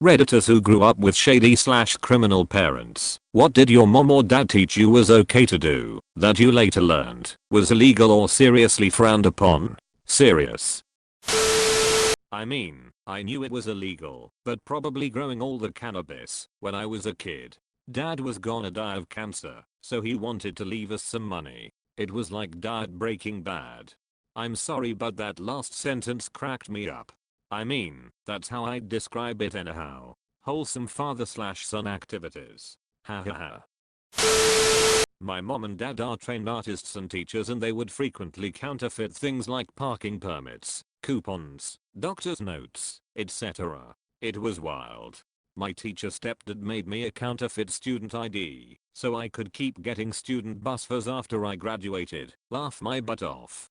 Redditors who grew up with shady/criminal parents. What did your mom or dad teach you was okay to do that you later learned was illegal or seriously frowned upon? Serious. I mean, I knew it was illegal, but probably growing all the cannabis when I was a kid. Dad was gonna die of cancer, so he wanted to leave us some money. It was like diet Breaking Bad. I'm sorry, but that last sentence cracked me up. I mean, that's how I'd describe it anyhow. Wholesome father/son activities. Ha ha ha. My mom and dad are trained artists and teachers, and they would frequently counterfeit things like parking permits, coupons, doctor's notes, etc. It was wild. My teacher stepdad made me a counterfeit student ID so I could keep getting student bus fares after I graduated. Laugh my butt off.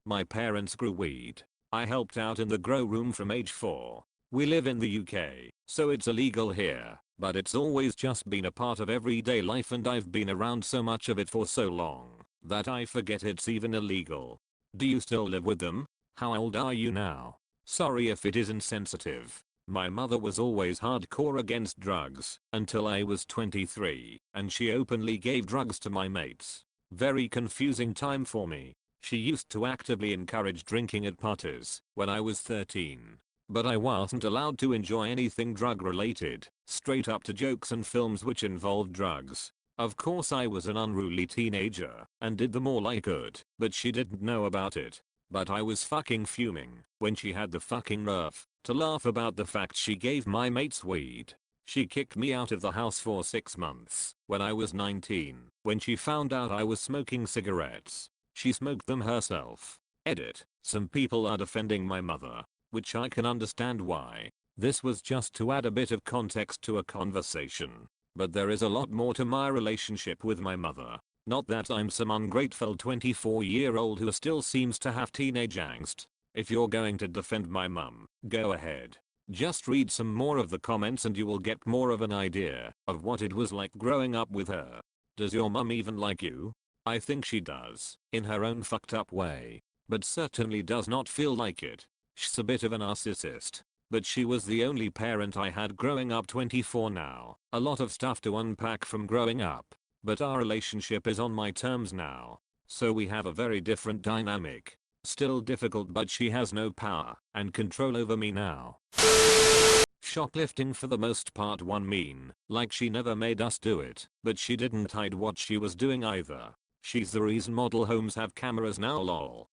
My parents grew weed. I helped out in the grow room from age 4. We live in the UK, so it's illegal here, but it's always just been a part of everyday life, and I've been around so much of it for so long that I forget it's even illegal. Do you still live with them? How old are you now? Sorry if it is insensitive. My mother was always hardcore against drugs until I was 23, and she openly gave drugs to my mates. Very confusing time for me. She used to actively encourage drinking at parties when I was 13. But I wasn't allowed to enjoy anything drug related, straight up to jokes and films which involved drugs. Of course I was an unruly teenager and did them all I could, but she didn't know about it. But I was fucking fuming when she had the fucking nerve to laugh about the fact she gave my mates weed. She kicked me out of the house for 6 months when I was 19 when she found out I was smoking cigarettes. She smoked them herself. Edit. Some people are defending my mother, which I can understand why. This was just to add a bit of context to a conversation. But there is a lot more to my relationship with my mother. Not that I'm some ungrateful 24-year-old who still seems to have teenage angst. If you're going to defend my mum, go ahead. Just read some more of the comments and you will get more of an idea of what it was like growing up with her. Does your mum even like you? I think she does, in her own fucked up way, but certainly does not feel like it. She's a bit of a narcissist, but she was the only parent I had growing up. 24 now. A lot of stuff to unpack from growing up, but our relationship is on my terms now, so we have a very different dynamic. Still difficult, but she has no power and control over me now. Shoplifting for the most part. One mean, like she never made us do it, but she didn't hide what she was doing either. She's the reason model homes have cameras now, lol.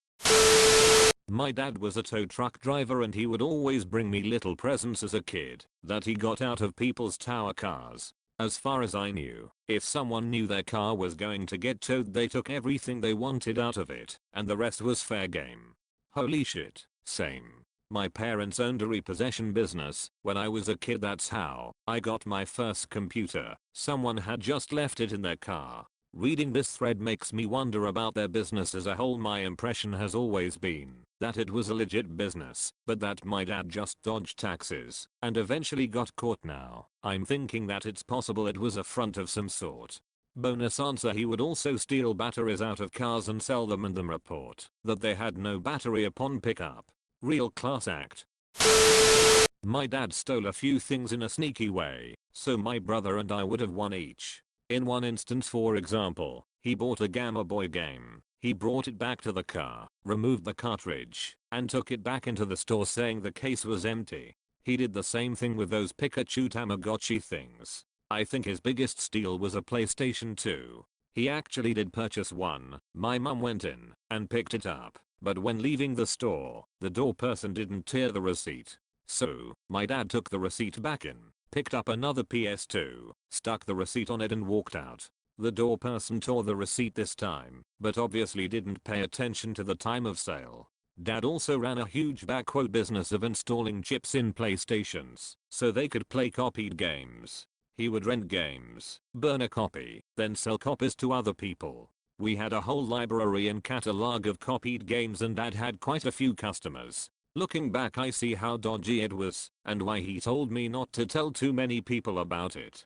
My dad was a tow truck driver, and he would always bring me little presents as a kid that he got out of people's tower cars. As far as I knew, if someone knew their car was going to get towed, they took everything they wanted out of it, and the rest was fair game. Holy shit, same. My parents owned a repossession business when I was a kid. That's how I got my first computer. Someone had just left it in their car. Reading this thread makes me wonder about their business as a whole. My impression has always been that it was a legit business, but that my dad just dodged taxes and eventually got caught. Now I'm thinking that it's possible it was a front of some sort. Bonus answer: he would also steal batteries out of cars and sell them and then report that they had no battery upon pickup. Real class act. My dad stole a few things in a sneaky way, so my brother and I would have won each. In one instance, for example, he bought a Gamma Boy game. He brought it back to the car, removed the cartridge, and took it back into the store saying the case was empty. He did the same thing with those Pikachu Tamagotchi things. I think his biggest steal was a PlayStation 2. He actually did purchase one. My mum went in and picked it up, but when leaving the store, the door person didn't tear the receipt. So, my dad took the receipt back in, picked up another PS2, stuck the receipt on it and walked out. The door person tore the receipt this time, but obviously didn't pay attention to the time of sale. Dad also ran a huge business of installing chips in PlayStations so they could play copied games. He would rent games, burn a copy, then sell copies to other people. We had a whole library and catalog of copied games, and Dad had quite a few customers. Looking back, I see how dodgy it was and why he told me not to tell too many people about it.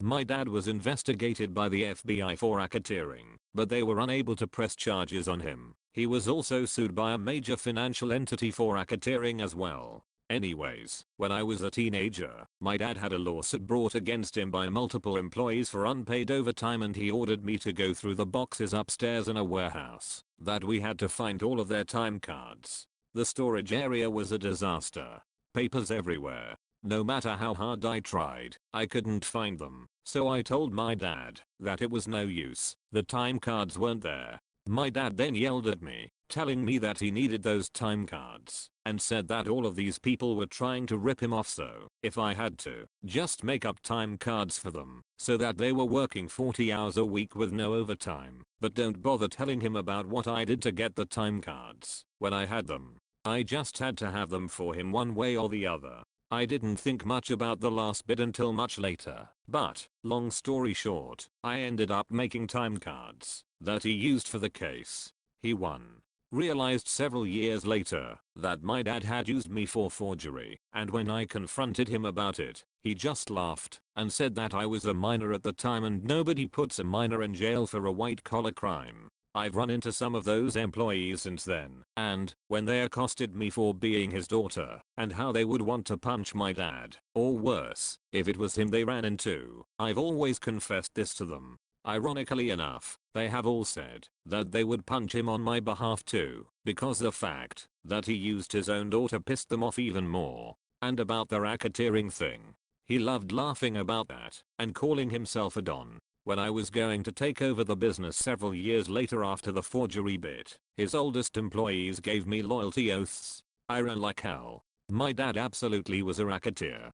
My dad was investigated by the FBI for racketeering, but they were unable to press charges on him. He was also sued by a major financial entity for racketeering as well. Anyways, when I was a teenager, my dad had a lawsuit brought against him by multiple employees for unpaid overtime, and he ordered me to go through the boxes upstairs in a warehouse that we had to find all of their time cards. The storage area was a disaster. Papers everywhere. No matter how hard I tried, I couldn't find them. So I told my dad that it was no use. The time cards weren't there. My dad then yelled at me, telling me that he needed those time cards, and said that all of these people were trying to rip him off, so if I had to, just make up time cards for them, so that they were working 40 hours a week with no overtime, but don't bother telling him about what I did to get the time cards. When I had them, I just had to have them for him one way or the other. I didn't think much about the last bit until much later, but, long story short, I ended up making time cards that he used for the case. He won. Realized several years later that my dad had used me for forgery, and when I confronted him about it, he just laughed and said that I was a minor at the time and nobody puts a minor in jail for a white collar crime. I've run into some of those employees since then, and when they accosted me for being his daughter and how they would want to punch my dad, or worse, if it was him they ran into, I've always confessed this to them. Ironically enough, they have all said that they would punch him on my behalf too, because the fact that he used his own daughter pissed them off even more. And about the racketeering thing, he loved laughing about that and calling himself a don. When I was going to take over the business several years later after the forgery bit, his oldest employees gave me loyalty oaths. I ran like hell. My dad absolutely was a racketeer.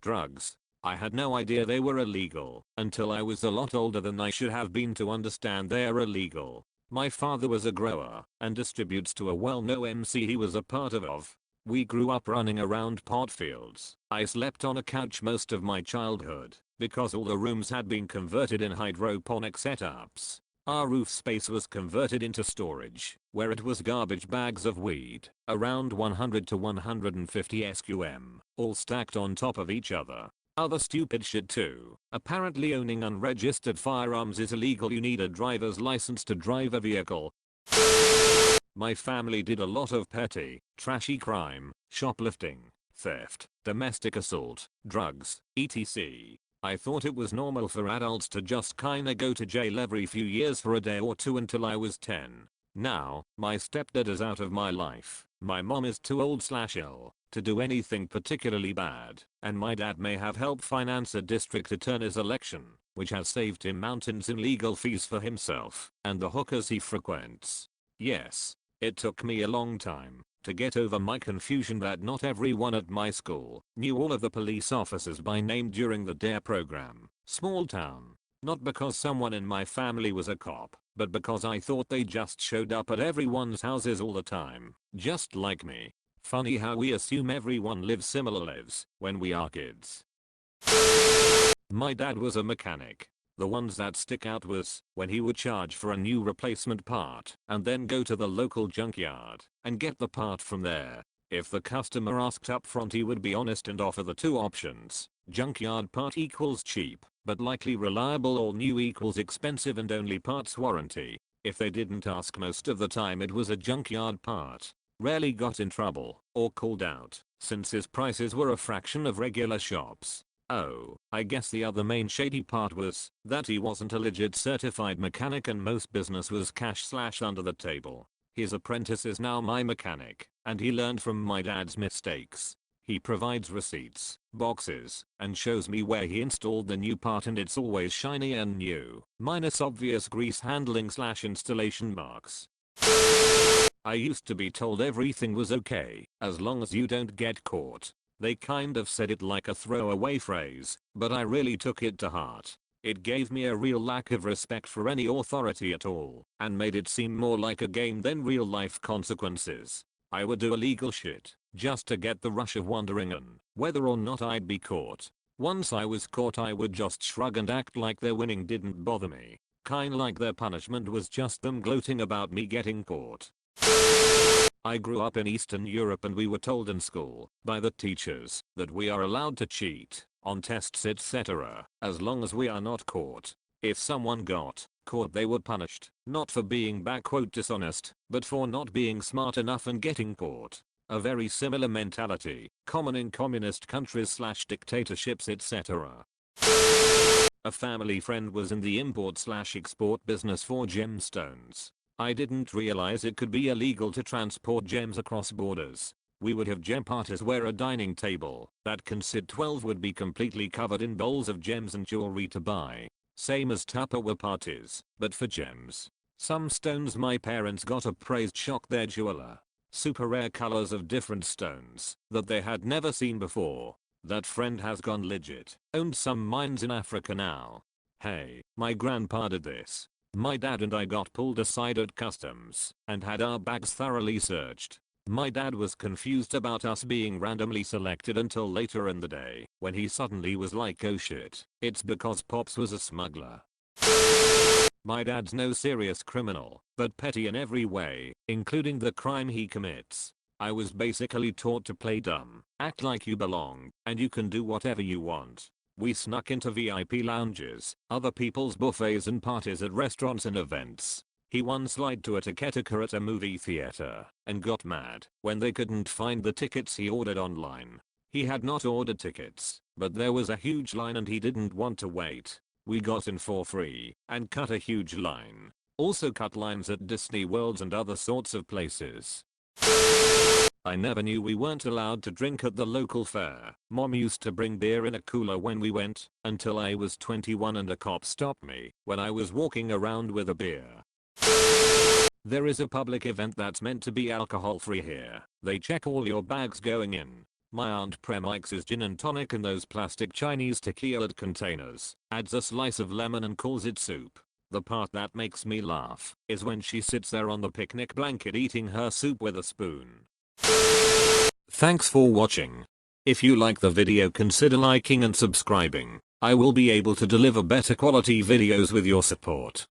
Drugs. I had no idea they were illegal until I was a lot older than I should have been to understand they are illegal. My father was a grower and distributes to a well-known MC he was a part of. We grew up running around pot fields. I slept on a couch most of my childhood because all the rooms had been converted in hydroponic setups. Our roof space was converted into storage, where it was garbage bags of weed, around 100 to 150 SQM, all stacked on top of each other. Other stupid shit too. Apparently owning unregistered firearms is illegal. You need a driver's license to drive a vehicle. My family did a lot of petty, trashy crime, shoplifting, theft, domestic assault, drugs, etc. I thought it was normal for adults to just kinda go to jail every few years for a day or two until I was 10. Now, my stepdad is out of my life. My mom is too old/ill to do anything particularly bad, and my dad may have helped finance a district attorney's election, which has saved him mountains in legal fees for himself and the hookers he frequents. Yes, it took me a long time to get over my confusion that not everyone at my school knew all of the police officers by name during the DARE program. Small town. Not because someone in my family was a cop, but because I thought they just showed up at everyone's houses all the time, just like me. Funny how we assume everyone lives similar lives when we are kids. My dad was a mechanic. The ones that stick out was when he would charge for a new replacement part and then go to the local junkyard and get the part from there. If the customer asked up front, he would be honest and offer the two options. Junkyard part equals cheap, but likely reliable, or new equals expensive and only parts warranty. If they didn't ask, most of the time it was a junkyard part. Rarely got in trouble or called out, since his prices were a fraction of regular shops. Oh, I guess the other main shady part was that he wasn't a legit certified mechanic and most business was cash/under the table. His apprentice is now my mechanic, and he learned from my dad's mistakes. He provides receipts, boxes, and shows me where he installed the new part, and it's always shiny and new, minus obvious grease handling/installation marks. I used to be told everything was okay as long as you don't get caught. They kind of said it like a throwaway phrase, but I really took it to heart. It gave me a real lack of respect for any authority at all, and made it seem more like a game than real life consequences. I would do illegal shit just to get the rush of wondering on whether or not I'd be caught. Once I was caught, I would just shrug and act like their winning didn't bother me. Kinda like their punishment was just them gloating about me getting caught. I grew up in Eastern Europe, and we were told in school by the teachers that we are allowed to cheat on tests etc. as long as we are not caught. If someone got caught, they were punished, not for being "dishonest", but for not being smart enough and getting caught. A very similar mentality, common in communist countries / dictatorships etc. A family friend was in the import / export business for gemstones. I didn't realize it could be illegal to transport gems across borders. We would have gem parties where a dining table that can sit 12 would be completely covered in bowls of gems and jewelry to buy. Same as Tupperware parties, but for gems. Some stones my parents got appraised shocked their jeweler. Super rare colors of different stones that they had never seen before. That friend has gone legit. Owned some mines in Africa now. Hey, my grandpa did this. My dad and I got pulled aside at customs and had our bags thoroughly searched. My dad was confused about us being randomly selected until later in the day when he suddenly was like, oh shit, it's because Pops was a smuggler. My dad's no serious criminal, but petty in every way, including the crime he commits. I was basically taught to play dumb, act like you belong, and you can do whatever you want. We snuck into VIP lounges, other people's buffets and parties at restaurants and events. He once lied to a ticketer at a movie theater and got mad when they couldn't find the tickets he ordered online. He had not ordered tickets, but there was a huge line and he didn't want to wait. We got in for free and cut a huge line. Also cut lines at Disney Worlds and other sorts of places. I never knew we weren't allowed to drink at the local fair. Mom used to bring beer in a cooler when we went, until I was 21 and a cop stopped me when I was walking around with a beer. There is a public event that's meant to be alcohol free here. They check all your bags going in. My aunt premixes gin and tonic in those plastic Chinese tequila containers, adds a slice of lemon and calls it soup. The part that makes me laugh is when she sits there on the picnic blanket eating her soup with a spoon. Thanks for watching. If you like the video, consider liking and subscribing. I will be able to deliver better quality videos with your support.